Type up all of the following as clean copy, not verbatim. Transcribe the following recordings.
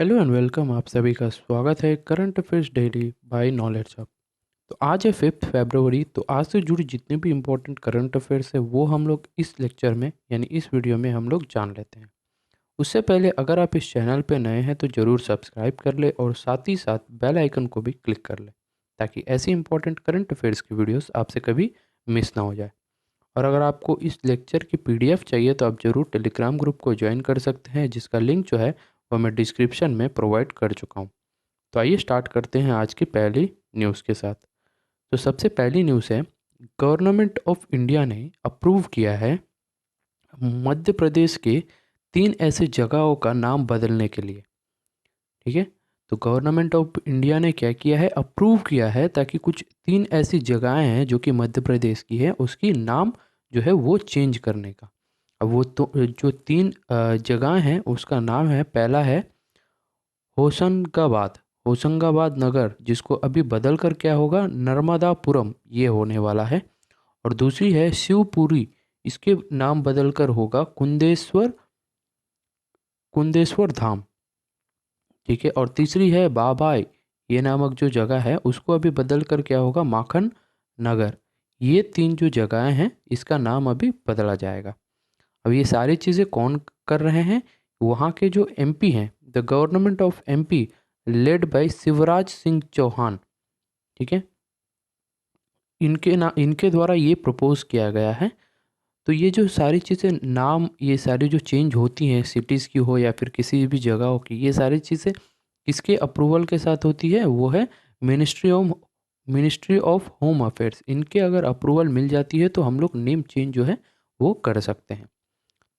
Hello and welcome. आप सभी का स्वागत है current affairs daily by knowledge hub. तो आज है 5 फरवरी। तो आज से जुड़ी जितने भी इम्पोर्टेंट करंट अफेयर्स है वो हम लोग इस लेक्चर में यानी इस वीडियो में हम लोग जान लेते हैं। उससे पहले अगर आप इस चैनल पे नए हैं तो ज़रूर सब्सक्राइब कर ले और साथ ही साथ बेल आइकन को भी क्लिक कर ले ताकि ऐसी इंपॉर्टेंट करंट अफेयर्स की वीडियोस आपसे कभी मिस ना हो जाए। और अगर आपको इस लेक्चर की पीडीएफ चाहिए तो आप ज़रूर टेलीग्राम ग्रुप को ज्वाइन कर सकते हैं, जिसका लिंक जो है वो मैं डिस्क्रिप्शन में प्रोवाइड कर चुका हूँ। तो आइए स्टार्ट करते हैं आज की पहली न्यूज़ के साथ। तो सबसे पहली न्यूज़ है, गवर्नमेंट ऑफ इंडिया ने अप्रूव किया है मध्य प्रदेश के 3 ऐसे जगहों का नाम बदलने के लिए। ठीक है। तो गवर्नमेंट ऑफ इंडिया ने क्या किया है, अप्रूव किया है ताकि कुछ 3 ऐसी जगहें हैं जो कि मध्य प्रदेश की है, उसकी नाम जो है वो चेंज करने का। अब वो तो जो 3 जगह हैं उसका नाम है, पहला है होशंगाबाद, होशंगाबाद नगर, जिसको अभी बदल कर क्या होगा, नर्मदापुरम ये होने वाला है। और दूसरी है शिवपुरी, इसके नाम बदल कर होगा कुंदेश्वर, कुंदेश्वर धाम। ठीक है। और तीसरी है बाबाई, ये नामक जो जगह है उसको अभी बदल कर क्या होगा, माखन नगर। ये 3 जो जगहें हैं इसका नाम अभी बदला जाएगा। अब ये सारी चीज़ें कौन कर रहे हैं, वहाँ के जो एमपी हैं, the government of MP led by Shivraj Singh Chouhan. ठीक है। इनके द्वारा ये प्रपोज किया गया है। तो ये जो सारी चीज़ें नाम, ये सारी जो चेंज होती हैं सिटीज़ की हो या फिर किसी भी जगहों की, ये सारी चीज़ें किसके अप्रूवल के साथ होती है, वो है मिनिस्ट्री ऑफ होम अफेयर्स। इनके अगर अप्रूवल मिल जाती है तो हम लोग नेम चेंज जो है वो कर सकते हैं।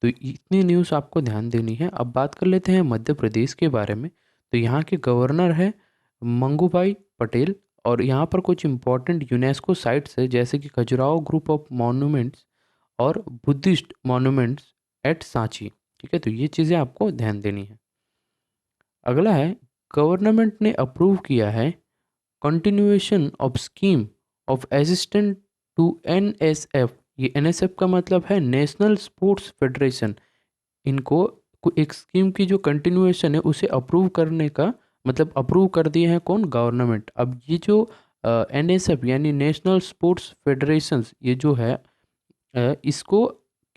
तो इतनी न्यूज़ आपको ध्यान देनी है। अब बात कर लेते हैं मध्य प्रदेश के बारे में। तो यहाँ के गवर्नर है मंगूभाई पटेल। और यहाँ पर कुछ इम्पोर्टेंट यूनेस्को साइट्स है जैसे कि खजुराहो ग्रुप ऑफ मॉन्यूमेंट्स और बुद्धिस्ट मॉन्यूमेंट्स एट सांची। ठीक है। तो ये चीज़ें आपको ध्यान देनी है। अगला है, गवर्नमेंट ने अप्रूव किया है continuation of scheme of assistant to NSF. ये एनएसएफ का मतलब है नेशनल स्पोर्ट्स फेडरेशन। इनको एक स्कीम की जो कंटिन्यूएशन है उसे अप्रूव करने का मतलब अप्रूव कर दिए हैं कौन, गवर्नमेंट। अब ये जो एनएसएफ यानी नेशनल स्पोर्ट्स फेडरेशंस, ये जो है इसको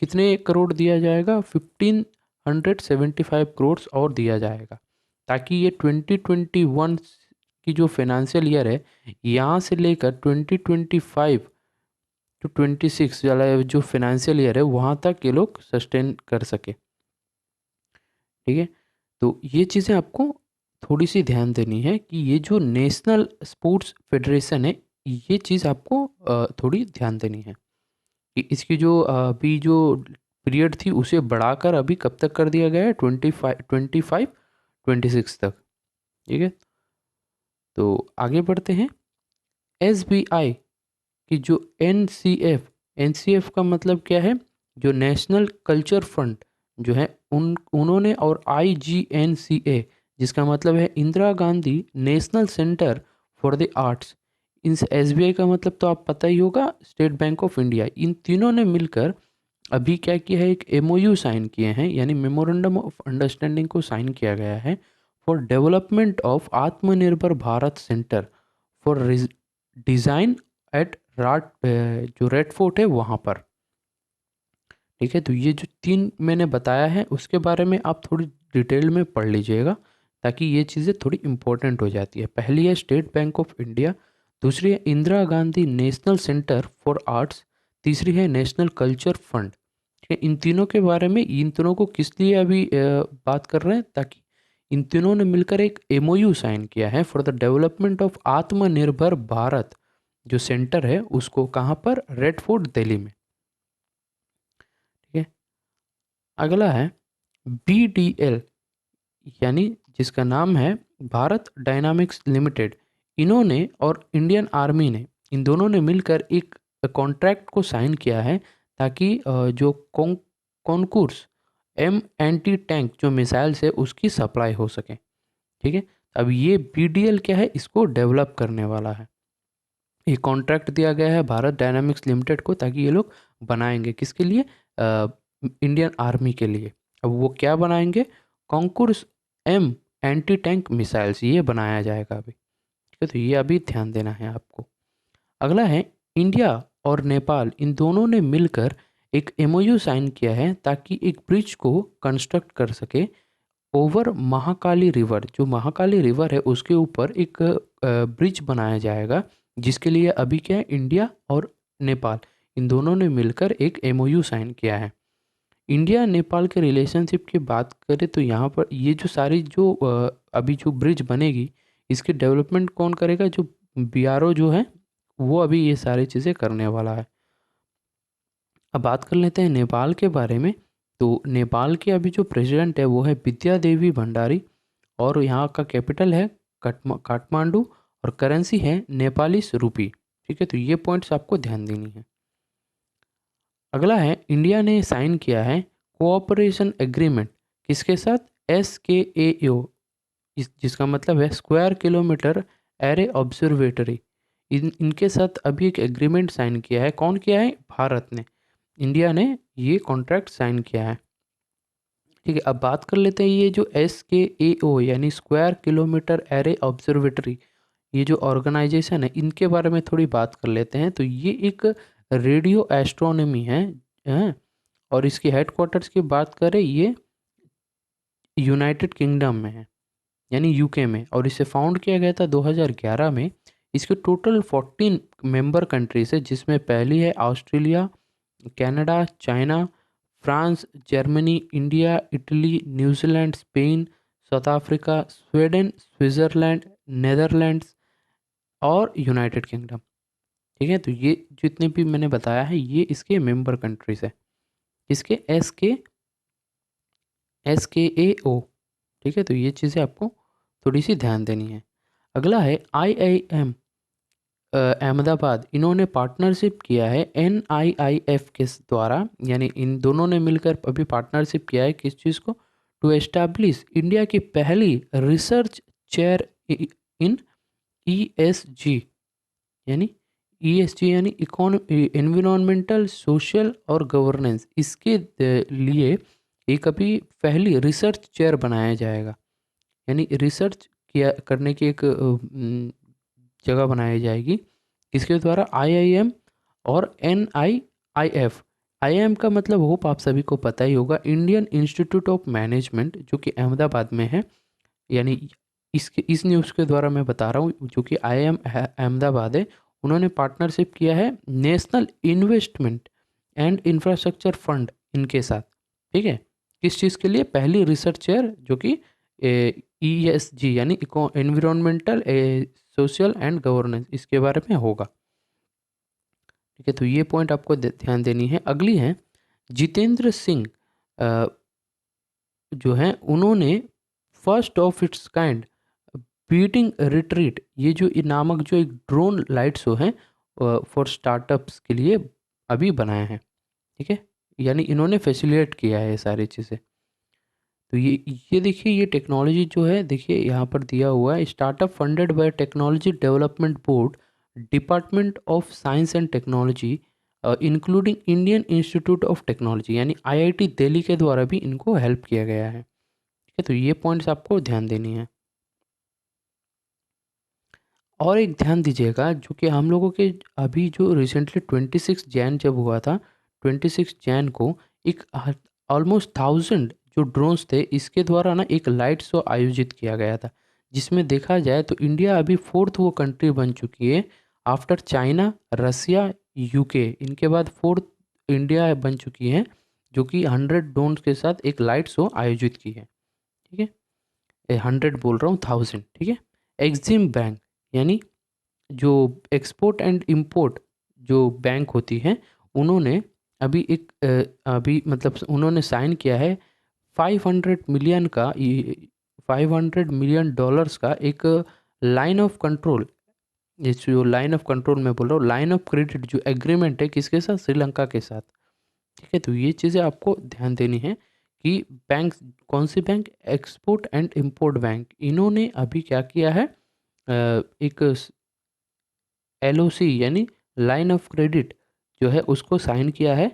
कितने करोड़ दिया जाएगा, 1575 करोड़ और दिया जाएगा ताकि ये 2021 की जो फाइनेंशियल ईयर है यहाँ से लेकर 2025 टू 26 वाला जो फाइनेंशियल ईयर है वहाँ तक ये लोग सस्टेन कर सके। ठीक है। तो ये चीज़ें आपको थोड़ी सी ध्यान देनी है कि ये जो नेशनल स्पोर्ट्स फेडरेशन है, ये चीज़ आपको थोड़ी ध्यान देनी है कि इसकी जो अभी जो पीरियड थी उसे बढ़ाकर अभी कब तक कर दिया गया है, 25 26 तक। ठीक है। तो आगे बढ़ते हैं। एसबीआई की जो एनसीएफ का मतलब क्या है, जो नेशनल कल्चर फंड जो है उन्होंने, और आईजीएनसीए जिसका मतलब है Indira Gandhi national centre for the arts. In SBI का मतलब तो आप पता ही होगा, स्टेट बैंक ऑफ इंडिया। इन तीनों ने मिलकर अभी क्या किया है, एक एमओयू साइन किए हैं यानी मेमोरेंडम ऑफ अंडरस्टैंडिंग को साइन किया गया है for development of Atmanirbhar Bharat centre for design at राट, जो रेड फोर्ट है वहाँ पर। ठीक है। तो ये जो 3 मैंने बताया है उसके बारे में आप थोड़ी डिटेल में पढ़ लीजिएगा ताकि ये चीज़ें थोड़ी इंपॉर्टेंट हो जाती है। पहली है स्टेट बैंक ऑफ इंडिया, दूसरी है Indira Gandhi national centre for arts, तीसरी है नेशनल कल्चर फंड। ठीक है। इन तीनों के बारे में, इन तीनों को किस लिए अभी बात कर रहे हैं, ताकि इन तीनों ने मिलकर एक एमओयू साइन किया है for the development of Atmanirbhar Bharat. जो सेंटर है उसको कहाँ पर, रेड फोर्ट दिल्ली में। ठीक है। अगला है बीडीएल, यानी जिसका नाम है भारत डायनामिक्स लिमिटेड। इन्होंने और इंडियन आर्मी ने, इन दोनों ने मिलकर एक कॉन्ट्रैक्ट को साइन किया है ताकि जो कॉन्कूर्स एम एंटी टैंक जो मिसाइल्स है उसकी सप्लाई हो सके। ठीक है। अब ये बीडीएल क्या है, इसको डेवलप करने वाला है। ये कॉन्ट्रैक्ट दिया गया है भारत डायनामिक्स लिमिटेड को ताकि ये लोग बनाएंगे किसके लिए, इंडियन आर्मी के लिए। अब वो क्या बनाएंगे, कॉन्कूर्स एम एंटी टैंक मिसाइल्स ये बनाया जाएगा अभी। ठीक है, तो ये अभी ध्यान देना है आपको। अगला है इंडिया और नेपाल इन दोनों ने मिलकर एक एमओयू साइन किया है ताकि एक ब्रिज को कंस्ट्रक्ट कर सके ओवर महाकाली रिवर। जो महाकाली रिवर है उसके ऊपर एक ब्रिज बनाया जाएगा, जिसके लिए अभी क्या है, इंडिया और नेपाल इन दोनों ने मिलकर एक एमओयू साइन किया है। इंडिया नेपाल के रिलेशनशिप की बात करें तो यहाँ पर ये जो सारी जो अभी जो ब्रिज बनेगी इसके डेवलपमेंट कौन करेगा, जो बीआरओ जो है वो अभी ये सारी चीज़ें करने वाला है। अब बात कर लेते हैं नेपाल के बारे में। तो नेपाल के अभी जो प्रेसिडेंट है वो है विद्या देवी भंडारी, और यहाँ का कैपिटल है काठमांडू, और करेंसी है नेपालीस रूपी। ठीक है, तो ये पॉइंट्स आपको ध्यान देनी है। अगला है इंडिया ने साइन किया है कोऑपरेशन एग्रीमेंट किसके साथ, SKAO, जिसका मतलब है स्क्वायर किलोमीटर एरे ऑब्जर्वेटरी। इनके साथ अभी एक एग्रीमेंट साइन किया है। कौन किया है, भारत ने, इंडिया ने ये कॉन्ट्रैक्ट साइन किया है। ठीक है, अब बात कर लेते हैं ये जो SKAO यानी स्क्वायर किलोमीटर एरे ऑब्जर्वेटरी, ये जो ऑर्गेनाइजेशन है इनके बारे में थोड़ी बात कर लेते हैं। तो ये एक रेडियो एस्ट्रोनॉमी है, और इसके हेडक्वार्टर्स की बात करें ये यूनाइटेड किंगडम में है, यानी यूके में, और इसे फाउंड किया गया था 2011 में। इसके टोटल 14 मेंबर कंट्रीज है, जिसमें पहली है Australia, Canada, China, France, Germany, India, Italy, New Zealand, Spain, south Africa, Sweden, Switzerland, Netherlands और यूनाइटेड किंगडम। ठीक है, तो ये जितने भी मैंने बताया है ये इसके मेंबर कंट्रीज है, इसके SKAO। ठीक है, तो ये चीज़ें आपको थोड़ी सी ध्यान देनी है। अगला है IIM अहमदाबाद, इन्होंने पार्टनरशिप किया है NIIF के द्वारा, यानी इन दोनों ने मिलकर अभी पार्टनरशिप किया है किस चीज़ को, टू एस्टैब्लिश इंडिया की पहली रिसर्च चेयर इन ESG, यानी ESG यानी एनवायरमेंटल, सोशल और गवर्नेंस, इसके लिए एक अभी पहली रिसर्च चेयर बनाया जाएगा, यानी रिसर्च किया करने की एक जगह बनाई जाएगी। इसके द्वारा IIM और NIIF। IIM का मतलब होप आप सभी को पता ही होगा, इंडियन इंस्टीट्यूट ऑफ मैनेजमेंट, जो कि अहमदाबाद में है। यानी इस न्यूज़ के द्वारा मैं बता रहा हूँ, जो कि IIM अहमदाबाद है, उन्होंने पार्टनरशिप किया है national investment and infrastructure fund इनके साथ। ठीक है, किस चीज़ के लिए, पहली रिसर्च चेयर जो कि ESG यानी एनवायरमेंटल, सोशल एंड गवर्नेंस, इसके बारे में होगा। ठीक है, तो ये पॉइंट आपको ध्यान देनी है। अगली है जितेंद्र सिंह जो हैं, उन्होंने first of its kind beating retreat, ये जो नामक जो एक ड्रोन लाइट शो है फॉर स्टार्टअप्स के लिए अभी बनाया है। ठीक है, यानी इन्होंने फैसिलिटेट किया है ये सारी चीज़ें। तो ये देखिए, ये टेक्नोलॉजी जो है, देखिए यहाँ पर दिया हुआ है, startup funded by technology development board, department of science and technology, including Indian institute of technology, यानी IIT दिल्ली के द्वारा भी इनको हेल्प किया गया है। ठीक है, तो ये पॉइंट्स आपको ध्यान देनी है। और एक ध्यान दीजिएगा, जो कि हम लोगों के अभी जो रिसेंटली 26 जैन जब हुआ था, 26 जैन को एक ऑलमोस्ट 1000 जो ड्रोन्स थे इसके द्वारा ना एक लाइट शो आयोजित किया गया था, जिसमें देखा जाए तो इंडिया अभी फोर्थ वो कंट्री बन चुकी है आफ्टर चाइना, रसिया, यूके, इनके बाद फोर्थ इंडिया बन चुकी है, जो कि 100 ड्रोन्स के साथ एक लाइट शो आयोजित की है। ठीक है, 100 बोल रहा हूँ, 1000। ठीक है, एक्सिम बैंक यानी जो एक्सपोर्ट एंड इंपोर्ट जो बैंक होती है, उन्होंने अभी एक अभी मतलब उन्होंने साइन किया है 500 मिलियन का, $500 मिलियन का एक लाइन ऑफ कंट्रोल, ये जो लाइन ऑफ कंट्रोल मैं बोल रहा हूँ, लाइन ऑफ क्रेडिट जो एग्रीमेंट है किसके साथ, श्रीलंका के साथ। ठीक है, तो ये चीज़ें आपको ध्यान देनी है कि बैंक, कौन सी bank, export and import bank, इन्होंने अभी क्या किया है, एक LOC यानी लाइन ऑफ क्रेडिट जो है उसको साइन किया है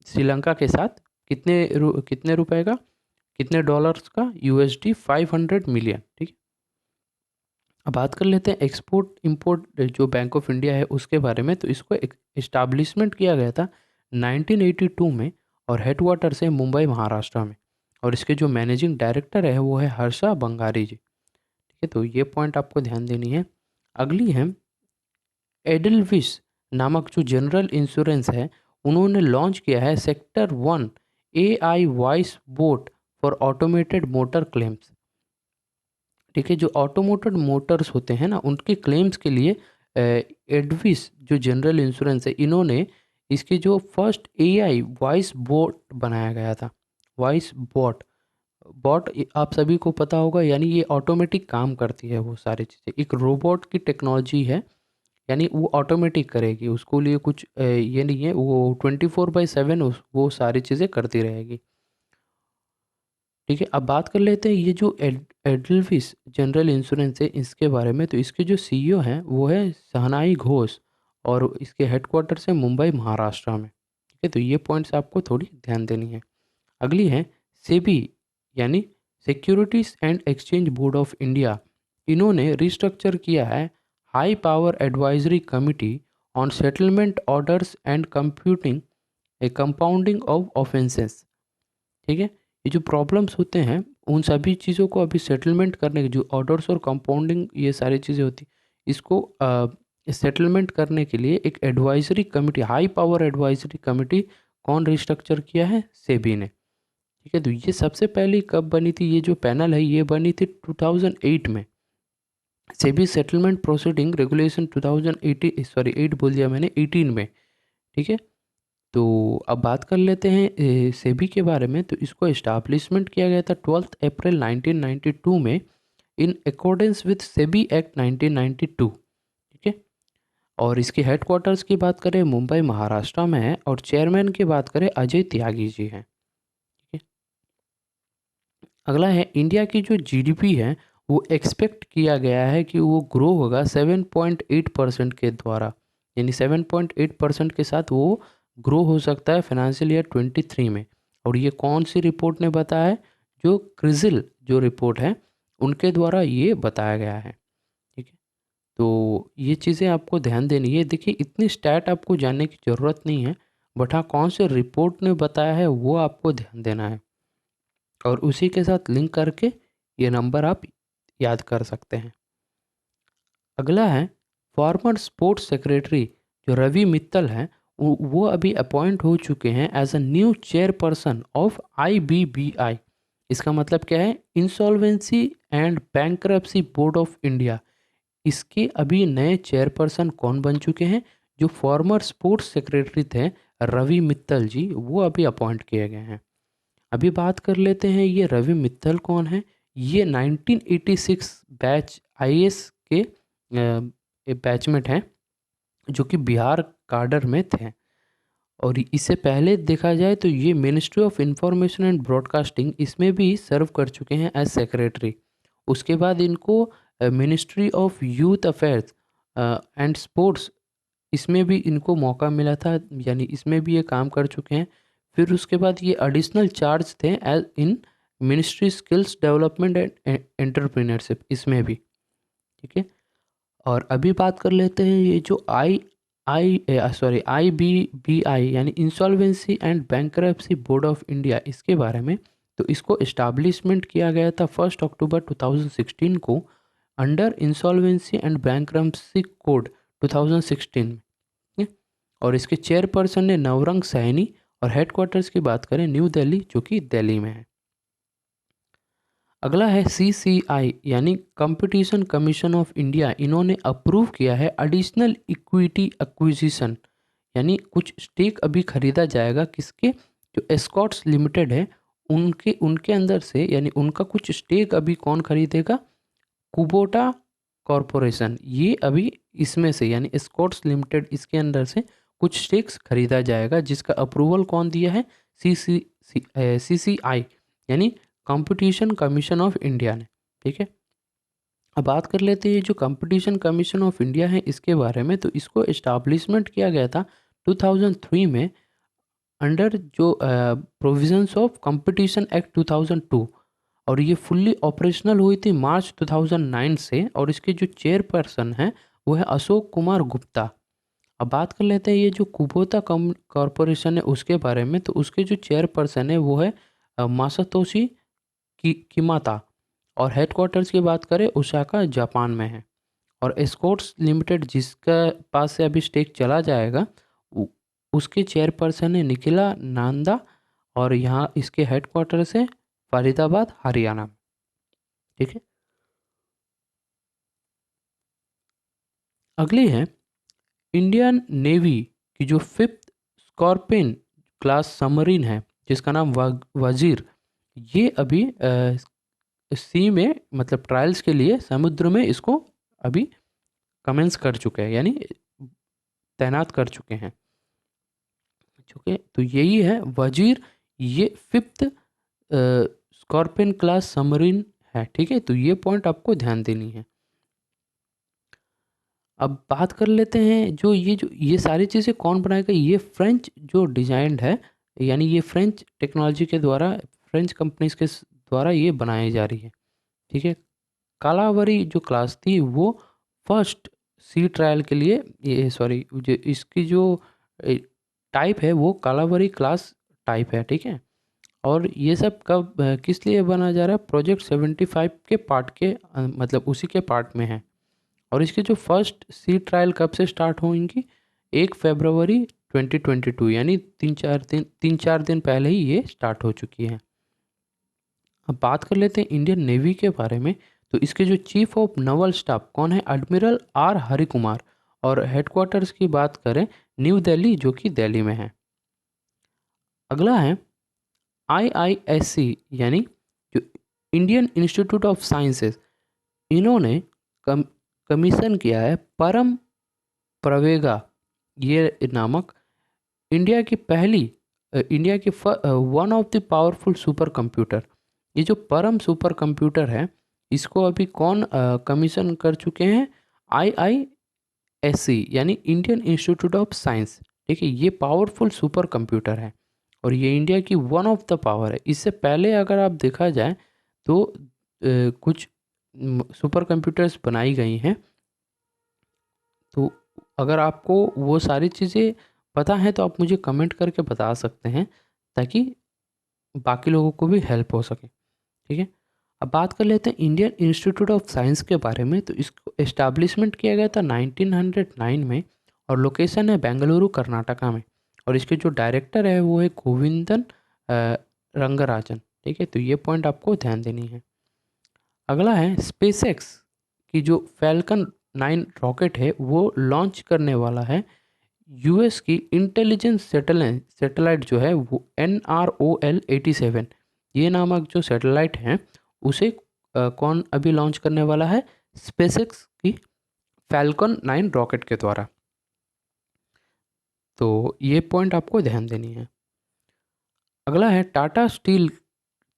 श्रीलंका के साथ। कितने रुपए का, कितने डॉलर्स का? USD 500 million. ठीक है। अब बात कर लेते हैं एक्सपोर्ट इंपोर्ट जो बैंक ऑफ इंडिया है उसके बारे में। तो इसको एक इस्टाब्लिशमेंट किया गया था 1982 में, और हेडक्वार्टर्स है मुंबई महाराष्ट्र में, और इसके जो मैनेजिंग डायरेक्टर है वो है हर्षा बंगारी जी। ठीक है, तो ये पॉइंट आपको ध्यान देनी है। अगली है एडलविस नामक जो जनरल इंश्योरेंस है, उन्होंने लॉन्च किया है sector 1 AI voice boat for automated motor claims. ठीक है, जो ऑटोमोटिव मोटर्स होते हैं ना, उनके क्लेम्स के लिए एडविस जो जनरल इंश्योरेंस है, इन्होंने इसके जो फर्स्ट AI वॉइस बोट बनाया गया था। वॉइस बॉट, बॉट आप सभी को पता होगा, यानी ये ऑटोमेटिक काम करती है वो सारी चीज़ें, एक रोबोट की टेक्नोलॉजी है, यानी वो ऑटोमेटिक करेगी, उसको लिए कुछ ये नहीं है, वो 24/7 वो सारी चीज़ें करती रहेगी। ठीक है, अब बात कर लेते हैं ये जो एडल्विस जनरल इंश्योरेंस है इसके बारे में। तो इसके जो CEO हैं वो है शहनाई घोष, और इसके हेडक्वार्टर है मुंबई महाराष्ट्र में। ठीक है, तो ये पॉइंट्स आपको थोड़ी ध्यान देनी है। अगली है सेबी, यानी securities and exchange board of India. इन्होंने रिस्ट्रक्चर किया है high power advisory committee on settlement orders and computing A compounding of offences. ठीक है, ये जो प्रॉब्लम्स होते हैं उन सभी चीज़ों को अभी सेटलमेंट करने के जो ऑर्डर्स और कंपाउंडिंग ये सारी चीज़ें होती, इसको सेटलमेंट करने के लिए एक advisory committee, high power advisory committee कौन रिस्ट्रक्चर किया है? सेबी ने। ठीक है, तो ये सबसे पहली कब बनी थी? ये जो पैनल है ये बनी थी 2008 में। SEBI settlement proceeding regulation 2018, sorry 8 बोल दिया मैंने, 18 में। ठीक है, तो अब बात कर लेते हैं सेबी के बारे में। तो इसको इस्टाब्लिशमेंट किया गया था 12 अप्रैल 1992 में, in accordance with SEBI act 1992। ठीक है, और इसके हेडक्वार्टर्स की बात करें मुंबई महाराष्ट्र में है, और चेयरमैन की बात करें अजय त्यागी जी हैं। ठीक है, अगला है इंडिया की जो GDP है वो एक्सपेक्ट किया गया है कि वो ग्रो होगा 7.8% के द्वारा, यानी 7.8% के साथ वो ग्रो हो सकता है फाइनेंशियल ईयर 23 में। और ये कौन सी रिपोर्ट ने बताया है? जो क्रिजिल जो रिपोर्ट है उनके द्वारा ये बताया गया है। ठीक है, तो ये चीज़ें आपको ध्यान देनी है। देखिए इतनी स्टैट आपको जानने की ज़रूरत नहीं है, बट हाँ कौन से रिपोर्ट ने बताया है वो आपको ध्यान देना है, और उसी के साथ लिंक करके ये नंबर आप याद कर सकते हैं। अगला है फॉर्मर स्पोर्ट्स सेक्रेटरी जो रवि मित्तल हैं, वो अभी अपॉइंट हो चुके हैं as a new chairperson of IBBI। इसका मतलब क्या है? Insolvency and bankruptcy board of India. इसके अभी नए चेयरपर्सन कौन बन चुके हैं? जो फॉर्मर स्पोर्ट्स सेक्रेटरी थे रवि मित्तल जी, वो अभी अपॉइंट किए गए हैं। अभी बात कर लेते हैं ये रवि मित्तल कौन है। ये 1986 बैच IAS के बैचमेट हैं, जो कि बिहार काडर में थे। और इससे पहले देखा जाए तो ये ministry of information and broadcasting इसमें भी सर्व कर चुके हैं एज सेक्रेटरी। उसके बाद इनको ministry of youth affairs and sports, इसमें भी इनको मौका मिला था, यानी इसमें भी ये काम कर चुके हैं। फिर उसके बाद ये एडिशनल चार्ज थे as in ministry skills development and entrepreneurship, इसमें भी। ठीक है, और अभी बात कर लेते हैं ये जो IBBI यानी insolvency and bankruptcy board of India, इसके बारे में। तो इसको इस्टाब्लिशमेंट किया गया था 1 अक्टूबर 2016 को under insolvency and bankruptcy code 2016 में। ठीक है? और इसके चेयरपर्सन ने नवरंग सैनी, और हेडक्वार्टर्स की बात करें न्यू दिल्ली, जो कि दिल्ली में है। अगला है CCI यानी कंपटीशन कमीशन ऑफ इंडिया। इन्होंने अप्रूव किया है एडिशनल इक्विटी एक्विजिशन, यानी कुछ स्टेक अभी खरीदा जाएगा किसके? जो एस्कॉट्स लिमिटेड है उनके उनके अंदर से, यानी उनका कुछ स्टेक अभी कौन खरीदेगा? Kubota corporation. ये अभी इसमें से, यानी एस्कॉट्स लिमिटेड, इसके अंदर से कुछ स्टेक्स खरीदा जाएगा, जिसका अप्रूवल कौन दिया है? CCI यानी कंपटीशन कमीशन ऑफ इंडिया ने। ठीक है, अब बात कर लेते हैं जो कंपटीशन कमीशन ऑफ इंडिया है इसके बारे में। तो इसको इस्टाब्लिशमेंट किया गया था 2003 में, अंडर जो प्रोविजंस ऑफ कंपटीशन एक्ट 2002, और ये फुल्ली ऑपरेशनल हुई थी मार्च 2009 से, और इसके जो चेयरपर्सन हैं वो है अशोक कुमार गुप्ता। अब बात कर लेते हैं ये जो कुबोता कॉरपोरेशन है उसके बारे में। तो उसके जो चेयरपर्सन है वो है मासातोशी किमाता, और हेडक्वार्टर्स की बात करें ओसाका जापान में है। और एस्कॉर्ट्स लिमिटेड जिसका पास से अभी स्टेक चला जाएगा उसके चेयरपर्सन है निखिला नांदा, और यहाँ इसके हेडक्वार्टर्स है फरीदाबाद हरियाणा। ठीक है, अगली है इंडियन नेवी की जो 5th स्कॉर्पियन क्लास सबमरीन है जिसका नाम वजीर। ये अभी सी में मतलब ट्रायल्स के लिए समुद्र में इसको अभी कमेंस कर चुके हैं, यानी तैनात कर चुके हैं। चुके तो यही है वजीर, ये 5th स्कॉर्पियन क्लास सबमरीन है। ठीक है, तो ये पॉइंट आपको ध्यान देनी है। अब बात कर लेते हैं जो ये सारी चीज़ें कौन बनाएगा। ये फ्रेंच जो डिजाइंड है, यानी ये फ्रेंच टेक्नोलॉजी के द्वारा, फ्रेंच कंपनीज के द्वारा ये बनाई जा रही है। ठीक है, कालावरी जो क्लास थी वो फर्स्ट सी ट्रायल के लिए, ये सॉरी जो इसकी जो टाइप है वो कालावरी क्लास टाइप है। ठीक है, और ये सब कब किस लिए बना जा रहा है, प्रोजेक्ट 75 के पार्ट के मतलब उसी के पार्ट में है। और इसके जो फर्स्ट सी ट्रायल कब से स्टार्ट होंगी, 1 फरवरी 2022, यानी 3-4 दिन पहले ही ये स्टार्ट हो चुकी है। अब बात कर लेते हैं इंडियन नेवी के बारे में। तो इसके जो चीफ ऑफ नवल स्टाफ कौन है, एडमिरल आर हरि कुमार, और हेडक्वार्टर्स की बात करें न्यू दिल्ली जो कि दिल्ली में है। अगला है IISc, यानी जो इंडियन इंस्टीट्यूट ऑफ साइंसेस, इन्होंने कमीशन किया है परम प्रवेगा ये नामक इंडिया की one of the powerful super computer. ये जो परम सुपर कंप्यूटर है इसको अभी कौन कमीशन कर चुके हैं, IISc यानी इंडियन इंस्टीट्यूट ऑफ साइंस। ठीक है, ये पावरफुल सुपर कंप्यूटर है और ये इंडिया की वन ऑफ द पावर है। इससे पहले अगर आप देखा जाए तो कुछ सुपर कंप्यूटर्स बनाई गई हैं। तो अगर आपको वो सारी चीज़ें पता है तो आप मुझे कमेंट करके बता सकते हैं ताकि बाकी लोगों को भी हेल्प हो सके। ठीक है, अब बात कर लेते हैं इंडियन इंस्टीट्यूट ऑफ साइंस के बारे में। तो इसको एस्टैब्लिशमेंट किया गया था 1909 में, और लोकेशन है बेंगलुरु कर्नाटका में, और इसके जो डायरेक्टर है वो है गोविंदन रंगराजन। ठीक है, तो ये पॉइंट आपको ध्यान देनी है। अगला है स्पेसएक्स की जो फैल्कन 9 रॉकेट है वो लॉन्च करने वाला है यूएस की इंटेलिजेंस सैटेलाइट जो है वो NROL-87 ये नामक जो सैटेलाइट है उसे कौन अभी लॉन्च करने वाला है, स्पेसएक्स की फैल्कन 9 रॉकेट के द्वारा। तो ये पॉइंट आपको ध्यान देनी है। अगला है टाटा स्टील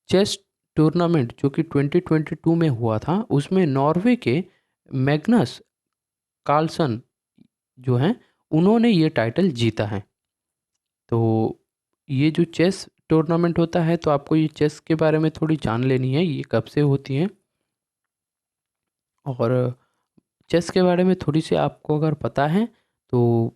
चेस टूर्नामेंट जो कि 2022 में हुआ था, उसमें नॉर्वे के मैग्नस कार्लसन जो हैं उन्होंने ये टाइटल जीता है। तो ये जो चेस टूर्नामेंट होता है तो आपको ये चेस के बारे में थोड़ी जान लेनी है, ये कब से होती है, और चेस के बारे में थोड़ी सी आपको अगर पता है तो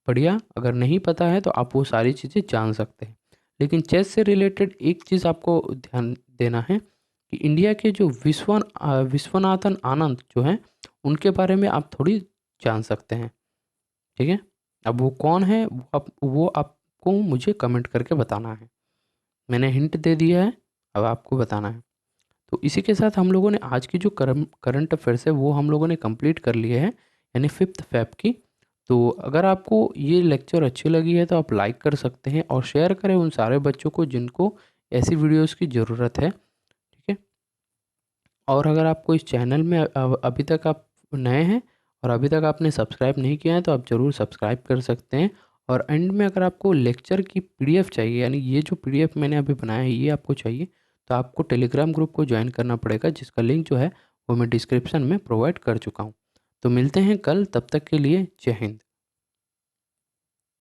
बढ़िया, अगर नहीं पता है तो आप वो सारी चीज़ें जान सकते हैं। लेकिन चेस से रिलेटेड एक चीज़ आपको ध्यान देना है कि इंडिया के जो विश्वनाथन आनंद जो हैं उनके बारे में आप थोड़ी जान सकते हैं। ठीक है, अब वो कौन है वो आपको मुझे कमेंट करके बताना है। मैंने हिंट दे दिया है, अब आपको बताना है। तो इसी के साथ हम लोगों ने आज की जो करंट अफेयर्स है वो हम लोगों ने कंप्लीट कर लिए हैं, यानी 5 फेब की। तो अगर आपको ये लेक्चर अच्छी लगी है तो आप लाइक कर सकते हैं और शेयर करें उन सारे बच्चों को जिनको ऐसी वीडियोस की ज़रूरत है। ठीक है, और अगर आपको इस चैनल में अभी तक आप नए हैं और अभी तक आपने सब्सक्राइब नहीं किया है तो आप ज़रूर सब्सक्राइब कर सकते हैं। और एंड में अगर आपको लेक्चर की PDF चाहिए, यानी ये जो PDF मैंने अभी बनाया है ये आपको चाहिए, तो आपको टेलीग्राम ग्रुप को ज्वाइन करना पड़ेगा जिसका लिंक जो है वो मैं डिस्क्रिप्शन में प्रोवाइड कर चुका हूँ। तो मिलते हैं कल, तब तक के लिए जय हिंद।